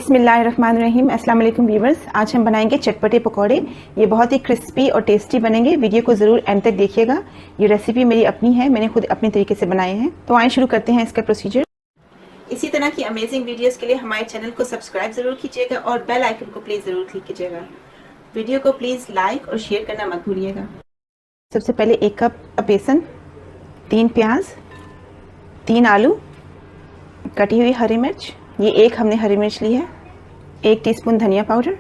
बिस्मिल्लाहिर्रहमानिर्रहीम। अस्सलाम वालेकुम व्यूवर्स। आज हम बनाएंगे चटपटे पकौड़े। ये बहुत ही क्रिस्पी और टेस्टी बनेंगे। वीडियो को ज़रूर एंड तक देखिएगा। ये रेसिपी मेरी अपनी है, मैंने खुद अपने तरीके से बनाए हैं। तो आइए शुरू करते हैं इसका प्रोसीजर। इसी तरह की अमेजिंग वीडियोज़ के लिए हमारे चैनल को सब्सक्राइब ज़रूर कीजिएगा और बेल आइकन को प्लीज़ ज़रूर क्लिक कीजिएगा। वीडियो को प्लीज़ लाइक और शेयर करना मत भूलिएगा। सबसे पहले 1 कप बेसन, 3 प्याज, 3 आलू, कटी हुई हरी मिर्च, ये 1 हमने हरी मिर्च ली है, 1 टीस्पून धनिया पाउडर,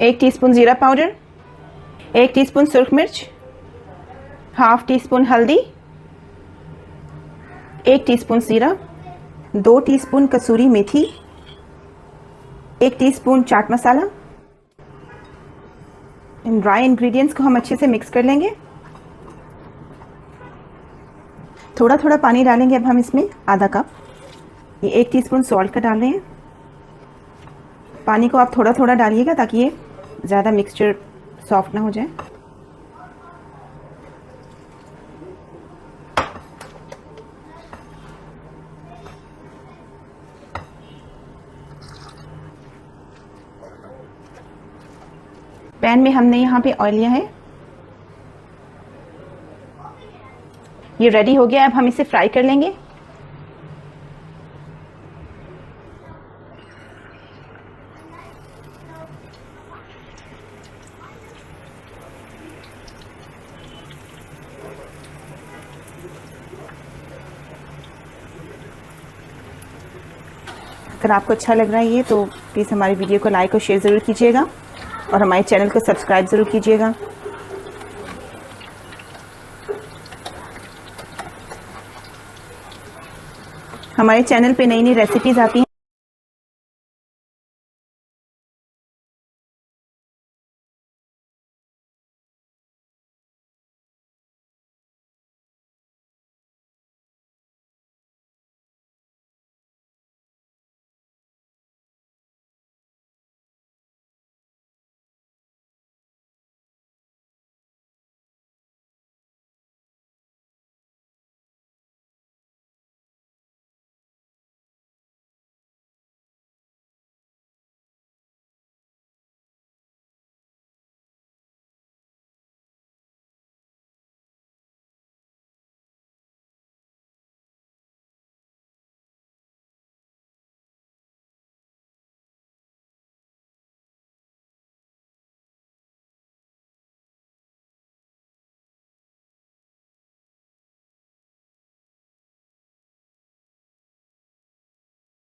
1 टीस्पून ज़ीरा पाउडर, 1 टीस्पून सुर्ख मिर्च, हाफ टीस्पून हल्दी, 1 टीस्पून जीरा, 2 teaspoon kasuri methi, 1 teaspoon chaat masala. In dry ingredients को हम अच्छे से मिक्स कर लेंगे। थोड़ा थोड़ा पानी डालेंगे अब हम इसमें, आधा कप। ये 1 टीस्पून सॉल्ट का डाल रहे हैं। पानी को आप थोड़ा थोड़ा डालिएगा ताकि ये ज़्यादा मिक्सचर सॉफ्ट ना हो जाए। पैन में हमने यहाँ पे ऑयल लिया है। ये रेडी हो गया। अब हम इसे फ्राई कर लेंगे। अगर आपको अच्छा लग रहा है ये तो प्लीज़ हमारी वीडियो को लाइक और शेयर ज़रूर कीजिएगा और हमारे चैनल को सब्सक्राइब ज़रूर कीजिएगा। हमारे चैनल पे नई नई रेसिपीज़ आती हैं।